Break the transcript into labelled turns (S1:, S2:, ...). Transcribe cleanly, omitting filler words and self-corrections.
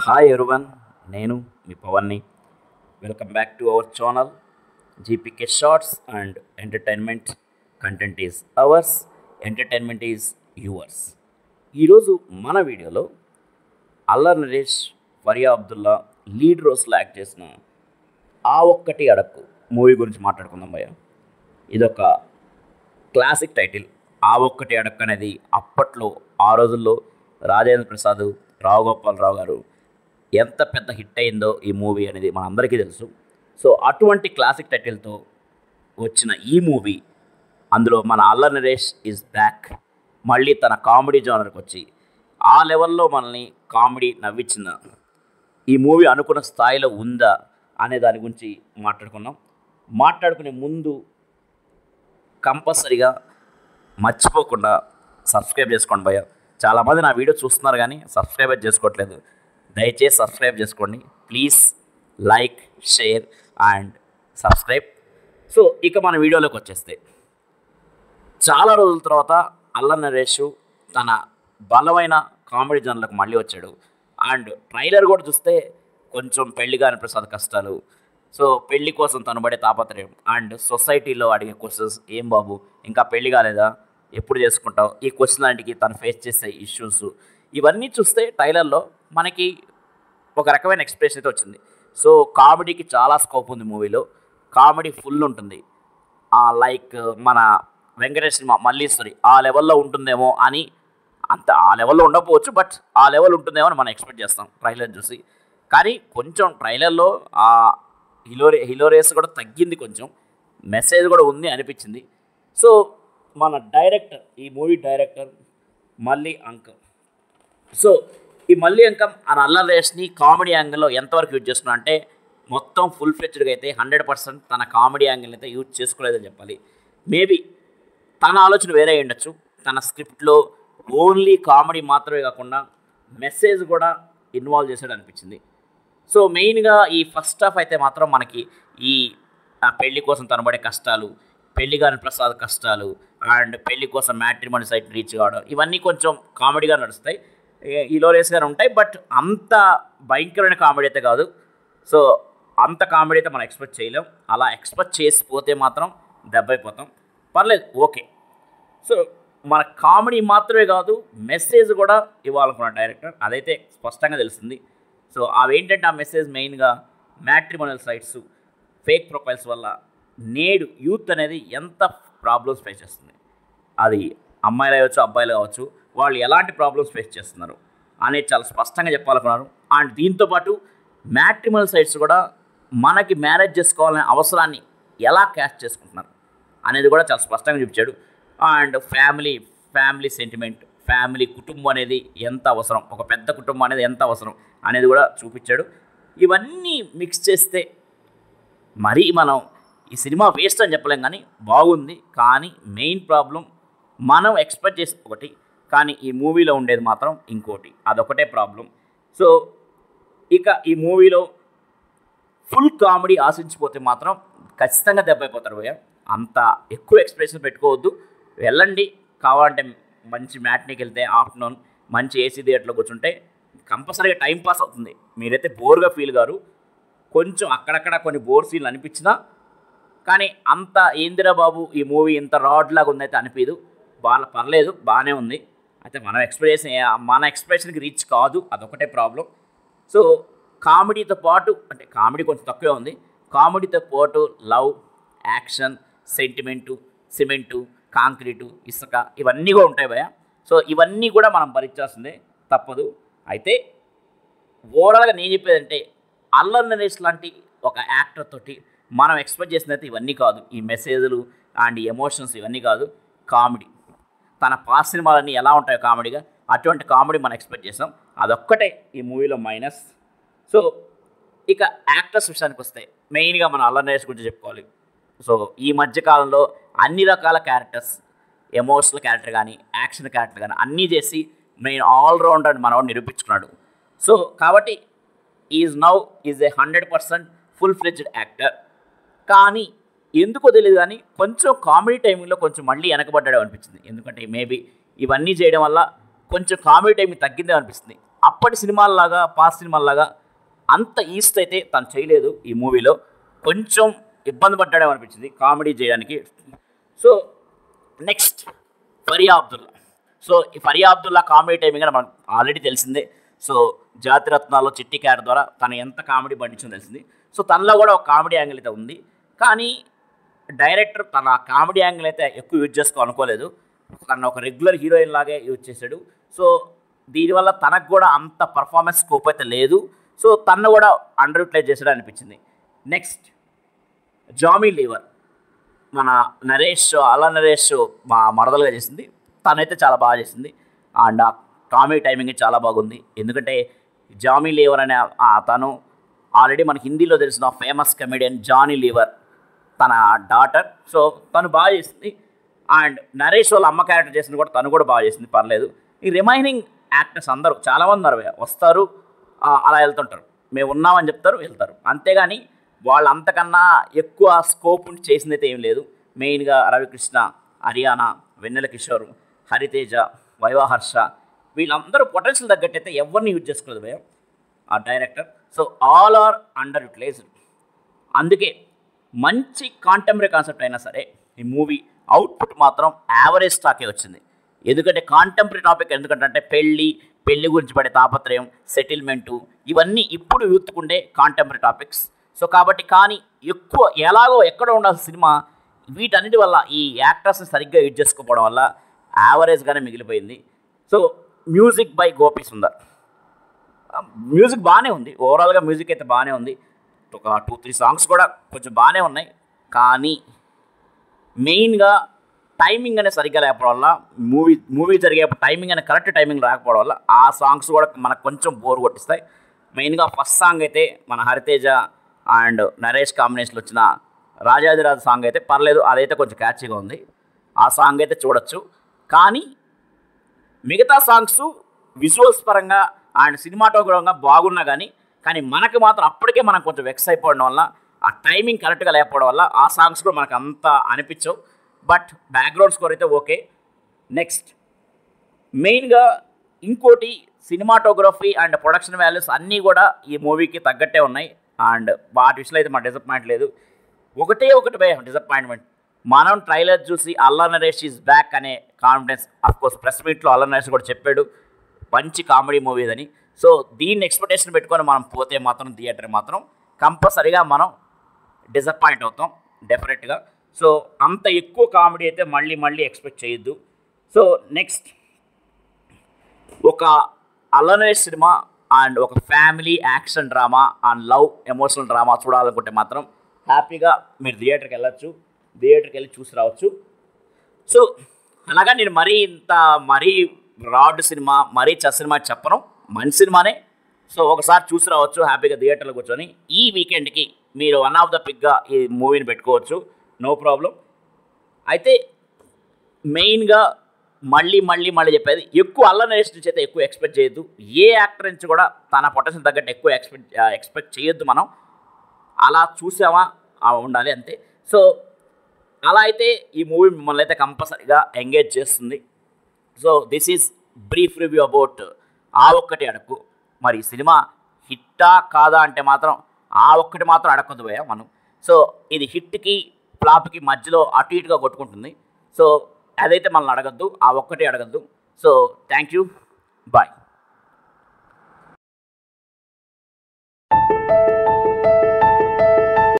S1: Hi everyone, నేను మీ పవన్ని. Welcome back to our channel GPK shorts and entertainment. Content is ours, entertainment is yours. ఈరోజు మన వీడియోలో అల్లరి నరేష్, ఫరియా అబ్దుల్లా లీడ్ రోల్స్లో యాక్ట్ చేసిన ఆ ఒక్కటి అడక్కు మూవీ గురించి మాట్లాడుకుందాం భయ్య. ఇదొక క్లాసిక్ టైటిల్. ఆ ఒక్కటి అడక్కు అనేది అప్పట్లో ఆ రోజుల్లో రాజేంద్ర ప్రసాద్, రావు గోపాలరావు గారు ఎంత పెద్ద హిట్ అయిందో ఈ మూవీ అనేది మనందరికీ తెలుసు. సో అటువంటి క్లాసిక్ టైటిల్తో వచ్చిన ఈ మూవీ, అందులో మన అల్లరి నరేష్ ఈజ్ బ్యాక్. మళ్ళీ తన కామెడీ జోనర్కి వచ్చి ఆ లెవెల్లో మనల్ని కామెడీ నవ్వించిన ఈ మూవీ అనుకున్న స్థాయిలో ఉందా అనే దాని గురించి మాట్లాడుకునే ముందు కంపల్సరిగా మర్చిపోకుండా సబ్స్క్రైబ్ చేసుకోండి భయ్య. చాలామంది నా వీడియో చూస్తున్నారు కానీ సబ్స్క్రైబ్ చేసుకోవట్లేదు. దయచేసి సబ్స్క్రైబ్ చేసుకోండి please. Like, share and subscribe. So ఇక మన వీడియోలోకి వచ్చేస్తే, చాలా రోజుల తర్వాత అల్లరి నరేష్ తన బలమైన కామెడీ జోన్లకు మళ్ళీ వచ్చాడు. అండ్ ట్రైలర్ కూడా చూస్తే కొంచెం పెళ్లి కాని ప్రసాద్ కష్టాలు, సో పెళ్లి కోసం తను పడే తాపత్రయం అండ్ సొసైటీలో అడిగే క్వశ్చన్స్, ఏం బాబు ఇంకా పెళ్లి కాలేదా, ఎప్పుడు చేసుకుంటావు, ఈ క్వశ్చన్ లాంటికి తను ఫేస్ చేసే ఇష్యూస్, ఇవన్నీ చూస్తే ట్రైలర్లో మనకి ఒక రకమైన ఎక్స్ప్రెషన్ అయితే వచ్చింది. సో కామెడీకి చాలా స్కోప్ ఉంది మూవీలో, కామెడీ ఫుల్ ఉంటుంది. లైక్ మన వెంకటేష్ సినిమా మల్లీశ్వరి ఆ లెవెల్లో ఉంటుందేమో అని, అంత ఆ లెవెల్లో ఉండకపోవచ్చు బట్ ఆ లెవెల్ ఉంటుందేమో అని మనం ఎక్స్పెక్ట్ చేస్తాం ట్రైలర్ చూసి. కానీ కొంచెం ట్రైలర్లో ఆ హిలోరియస్ కూడా తగ్గింది, కొంచెం మెసేజ్ కూడా ఉంది అనిపించింది. సో మన డైరెక్టర్, ఈ మూవీ డైరెక్టర్ మల్లి అంకం. సో ఈ మల్లి అంకం ఆ అల్లరి నరేష్ని కామెడీ యాంగిల్లో ఎంతవరకు యూజ్ చేస్తున్నా అంటే, మొత్తం ఫుల్ ఫ్లెడ్జ్డ్గా అయితే 100% తన కామెడీ యాంగిల్ అయితే యూజ్ చేసుకోలేదని చెప్పాలి. మేబీ తన ఆలోచన వేరే ఉండొచ్చు. తన స్క్రిప్ట్లో ఓన్లీ కామెడీ మాత్రమే కాకుండా మెసేజ్ కూడా ఇన్వాల్వ్ చేసాడు అనిపించింది. సో మెయిన్గా ఈ ఫస్ట్ హాఫ్ అయితే మాత్రం మనకి ఈ పెళ్లి కోసం తను పడే కష్టాలు, పెళ్లి కాని ప్రసాద్ కష్టాలు అండ్ పెళ్లి కోసం మ్యాట్రిమోనీ సైట్ రీచ్ కావడం, ఇవన్నీ కొంచెం కామెడీగా నడుస్తాయి, హిలోరియస్గానే ఉంటాయి. బట్ అంత భయంకరమైన కామెడీ అయితే కాదు. సో అంత కామెడీ అయితే మనం ఎక్స్పెక్ట్ చేయలేం. అలా ఎక్స్పెక్ట్ చేసిపోతే మాత్రం దెబ్బైపోతాం. పర్లేదు, ఓకే. సో మన కామెడీ మాత్రమే కాదు, మెసేజ్ కూడా ఇవ్వాలనుకున్న డైరెక్టర్, అదైతే స్పష్టంగా తెలిసింది. సో అవేంటంటే ఆ మెసేజ్ మెయిన్గా మ్యాట్రిమోనియల్ సైట్స్, ఫేక్ ప్రొఫైల్స్ వల్ల నేడు యూత్ అనేది ఎంత ప్రాబ్లమ్స్ ఫేస్ చేస్తుంది, అది అమ్మాయిలు అవ్వచ్చు అబ్బాయిలు కావచ్చు, వాళ్ళు ఎలాంటి ప్రాబ్లమ్స్ ఫేస్ చేస్తున్నారు అనేది చాలా స్పష్టంగా చెప్పాలనుకున్నారు. అండ్ దీంతోపాటు మ్యాట్రిమోనియల్ సైట్స్ కూడా మనకి మ్యారేజ్ చేసుకోవాలనే అవసరాన్ని ఎలా క్యాచ్ చేసుకుంటున్నారు అనేది కూడా చాలా స్పష్టంగా చూపించాడు. అండ్ ఫ్యామిలీ సెంటిమెంట్, ఫ్యామిలీ కుటుంబం అనేది ఎంత అవసరం, ఒక పెద్ద కుటుంబం అనేది ఎంత అవసరం అనేది కూడా చూపించాడు. ఇవన్నీ మిక్స్ చేస్తే మరీ మనం ఈ సినిమా వేస్ట్ అని చెప్పలేం, కానీ బాగుంది. కానీ మెయిన్ ప్రాబ్లం మనం ఎక్స్పెక్ట్ చేసే ఒకటి, కానీ ఈ మూవీలో ఉండేది మాత్రం ఇంకోటి, అదొకటే ప్రాబ్లం. సో ఇక ఈ మూవీలో ఫుల్ కామెడీ ఆశించిపోతే మాత్రం ఖచ్చితంగా దెబ్బైపోతారు భయ్య. అంత ఎక్కువ ఎక్స్ప్రెషన్ పెట్టుకోవద్దు, వెళ్ళండి. కావాలంటే మంచి మ్యాట్నీకి వెళ్తే ఆఫ్టర్నూన్ మంచి ఏసీ థియేటర్లో కూర్చుంటే కంపల్సరీగా టైం పాస్ అవుతుంది, మీరైతే బోర్గా ఫీల్ గారు. కొంచెం అక్కడక్కడ కొన్ని బోర్ సీన్లు అనిపించినా కానీ అంత ఏందిరా బాబు ఈ మూవీ ఇంత రాడ్ లాగా ఉందైతే అనిపించదు. పర్లేదు, బాగానే ఉంది. అయితే మన ఎక్స్ప్రెషన్కి రీచ్ కాదు, అదొకటే ప్రాబ్లం. సో కామెడీతో పాటు, అంటే కామెడీ కొంచెం తక్కువే ఉంది, కామెడీతో పాటు love, action, sentiment, cement, concrete, ఇసుక, ఇవన్నీ కూడా ఉంటాయి భయ్య. సో ఇవన్నీ కూడా మనం భరించాల్సిందే, తప్పదు. అయితే ఓవరాల్గా నేను చెప్పేదంటే, అల్లరి నరేష్ లాంటి ఒక యాక్టర్ తోటి మనం ఎక్స్పెక్ట్ చేసినైతే ఇవన్నీ కాదు, ఈ మెసేజ్లు అండ్ ఎమోషన్స్ ఇవన్నీ కాదు. కామెడీ, తన పాస్ సినిమాలన్నీ ఎలా ఉంటాయో కామెడీగా, అటువంటి కామెడీ మనం ఎక్స్పెక్ట్ చేసాం, అదొక్కటే ఈ మూవీలో మైనస్. సో ఇక యాక్టర్స్ విషయానికి వస్తే మెయిన్గా మన అల్లరి నరేష్ గురించి చెప్పుకోవాలి. సో ఈ మధ్యకాలంలో అన్ని రకాల క్యారెక్టర్స్, ఎమోషనల్ క్యారెక్టర్ కానీ యాక్షన్ క్యారెక్టర్ కానీ అన్నీ చేసి మెయిన్ ఆల్రౌండర్ మనవాడు నిరూపించుకున్నాడు. సో కాబట్టి ఈజ్ 100% ఫుల్ ఫ్లెడ్జ్డ్ యాక్టర్. కానీ ఎందుకో తెలియదు కానీ కొంచెం కామెడీ టైమింగ్లో కొంచెం మళ్ళీ వెనకబడ్డాడు అనిపించింది. ఎందుకంటే మేబీ ఇవన్నీ చేయడం వల్ల కొంచెం కామెడీ టైమింగ్ తగ్గిందే అనిపిస్తుంది. అప్పటి సినిమాల్లాగా పాత సినిమాల్లాగా అంత ఈస్ట్ అయితే తను చేయలేదు ఈ మూవీలో. కొంచెం ఇబ్బంది పడ్డాడేమో అనిపించింది కామెడీ చేయడానికి. So next Faria Abdullah. So ఈ ఫరియా అబ్దుల్లా కామెడీ టైమింగ్ అని మనకు ఆల్రెడీ తెలిసిందే. సో జాతిరత్నాల్లో చిట్టి క్యాట్ ద్వారా తను ఎంత కామెడీ పండించిందో తెలిసింది. సో తనలో కూడా ఒక కామెడీ యాంగిల్ అయితే ఉంది. కానీ డైరెక్టర్ తన కామెడీ యాంగిల్ అయితే ఎక్కువ యూజ్ చేసుకోవాలనుకోలేదు. తను ఒక రెగ్యులర్ హీరోయిన్ లాగే యూజ్ చేశాడు. సో దీనివల్ల తనకు కూడా అంత పర్ఫార్మెన్స్ స్కోప్ అయితే లేదు. సో తను కూడా అండర్ యూటిలైజ్ చేసాడు అనిపించింది. Next Jamie Lever. మన నరేష్ అలా నరేష్ మా మరదలుగా చేసింది. తనైతే చాలా బాగా చేసింది. అండ్ ఆ కామెడీ టైమింగ్ చాలా బాగుంది. ఎందుకంటే జామీ లీవర్ అనే తను ఆల్రెడీ మనకి హిందీలో తెలిసిన ఫేమస్ కమెడియన్ జానీ లీవర్ తన డాటర్. సో తను బాగా చేసింది. అండ్ నరేష్ వాళ్ళ అమ్మ క్యారెక్టర్ చేసింది కూడా తను కూడా బాగా చేసింది, పర్లేదు. ఈ రిమైనింగ్ యాక్టర్స్ అందరూ చాలామంది ఉన్నారు, వస్తారు అలా వెళ్తుంటారు, మేము ఉన్నామని చెప్తారు వెళ్తారు, అంతేగాని వాళ్ళు అంతకన్నా ఎక్కువ స్కోప్ చేసింది అయితే ఏం లేదు. మెయిన్గా రవికృష్ణ, హరియానా, వెన్నెల కిషోర్, హరితేజ, వైవాహర్ష వీళ్ళందరూ పొటెన్షియల్ తగ్గట్టయితే ఎవరిని యూజ్ చేసుకోలేదు భయ ఆ director. So all are underutilised. అందుకే మంచి కాంటెంపరీ కాన్సెప్ట్ అయినా సరే ఈ మూవీ అవుట్పుట్ మాత్రం యావరేజ్ స్టాకే వచ్చింది. ఎందుకంటే కాంటెంపరీ టాపిక్ ఎందుకంటే పెళ్ళి గురించి పడే తాపత్రయం, సెటిల్మెంటు ఇవన్నీ ఇప్పుడు యూత్కుండే కాంటెంపరీ టాపిక్స్. సో కాబట్టి కానీ ఎక్కువ ఎలాగో ఎక్కడ ఉండాల్సిన సినిమా వీటన్నిటి వల్ల ఈ యాక్టర్స్ని సరిగ్గా యూజ్ చేసుకోవడం వల్ల యావరేజ్గానే మిగిలిపోయింది. So music by Gopi Sundar. Music బాగానే ఉంది, ఓవరాల్గా మ్యూజిక్ అయితే బాగానే ఉంది. ఒక 2-3 సాంగ్స్ కూడా కొంచెం బాగానే ఉన్నాయి. కానీ మెయిన్గా టైమింగ్ అనేది సరిగ్గా లేకపోవడం వల్ల మూవీ జరిగే టైమింగ్ అనే కరెక్ట్ టైమింగ్ రాకపోవడం వల్ల ఆ సాంగ్స్ కూడా మనకు కొంచెం బోర్ కొట్టిస్తాయి. మెయిన్గా ఫస్ట్ సాంగ్ అయితే మన హరితేజ అండ్ నరేష్ కాంబినేషన్లో వచ్చిన రాజాదిరాజు సాంగ్ అయితే పర్లేదు, అదైతే కొంచెం క్యాచీగా ఉంది, ఆ సాంగ్ అయితే చూడొచ్చు. కానీ మిగతా సాంగ్స్ విజువల్స్ పరంగా అండ్ సినిమాటోగ్రఫీగా బాగున్నా కానీ మనకు మాత్రం అప్పటికే మనం కొంచెం వెక్స్ అయిపోవడం వల్ల ఆ టైమింగ్ కరెక్ట్గా లేకపోవడం వల్ల ఆ సాంగ్స్ కూడా మనకు అంత అనిపించవు. బట్ బ్యాక్గ్రౌండ్ స్కోర్ అయితే ఓకే. నెక్స్ట్ మెయిన్గా ఇంకోటి సినిమాటోగ్రఫీ అండ్ ప్రొడక్షన్ వాల్యూస్ అన్నీ కూడా ఈ మూవీకి తగ్గట్టే ఉన్నాయి. అండ్ వాటి విషయంలో అయితే మాకు డిసప్పాయింట్ లేదు. ఒకటి డిసప్పాయింట్మెంట్, మనం ట్రైలర్ చూసి అల్లా నరేష్ ఈజ్ బ్యాక్ అనే కాన్ఫిడెన్స్, అఫ్కోర్స్ ప్రెస్ మీట్లో అల్లా నరేష్ కూడా చెప్పాడు మంచి కామెడీ మూవీ అని. సో దీన్ని ఎక్స్పెక్టేషన్ పెట్టుకొని మనం పోతే మాత్రం థియేటర్ మాత్రం కంపల్సరీగా మనం డిసప్పాయింట్ అవుతాం డెఫినెట్గా. సో అంత ఎక్కువ కామెడీ అయితే మళ్ళీ ఎక్స్పెక్ట్ చేయొద్దు. సో నెక్స్ట్ ఒక అల్లా నరేష్ సినిమా అండ్ ఒక family action drama and love emotional drama చూడాలనుకుంటే మాత్రం హ్యాపీగా మీరు థియేటర్కి వెళ్ళచ్చు, థియేటర్కి వెళ్ళి చూసి రావచ్చు. సో అలాగా నేను మరీ రాడ్ సినిమా మరీ చెస్ సినిమా చెప్పను, మంచి సినిమానే. సో ఒకసారి చూసి రావచ్చు హ్యాపీగా థియేటర్లో కూర్చొని. ఈ వీకెండ్కి మీరు వన్ ఆఫ్ ద పిక్గా ఈ మూవీని పెట్టుకోవచ్చు, నో ప్రాబ్లం. అయితే మెయిన్గా మళ్ళీ చెప్పేది, ఎక్కువ అల్లా నరేష్ నుంచి అయితే ఎక్కువ ఎక్స్పెక్ట్ చేయొద్దు. ఏ యాక్టర్ నుంచి కూడా తన పొటెన్షియల్ తగ్గట్టు ఎక్కువ ఎక్స్పెక్ట్ చేయొద్దు. మనం అలా చూసామా ఉండాలి అంతే. సో అలా అయితే ఈ మూవీ మిమ్మల్ని అయితే కంపల్సరీగా ఎంగేజ్ చేస్తుంది. So this is brief review about ఆ ఒక్కటి అడక్కు. మరి సినిమా హిట్టా కాదా అంటే మాత్రం ఆ ఒక్కటి మాత్రం అడగద్దు భయ్యా మనం. సో ఇది హిట్కి ఫ్లాప్కి మధ్యలో అటు ఇటుగా కొట్టుకుంటుంది. సో అదైతే మనల్ని అడగద్దు, ఆ ఒక్కటి అడగద్దు. So thank you, bye.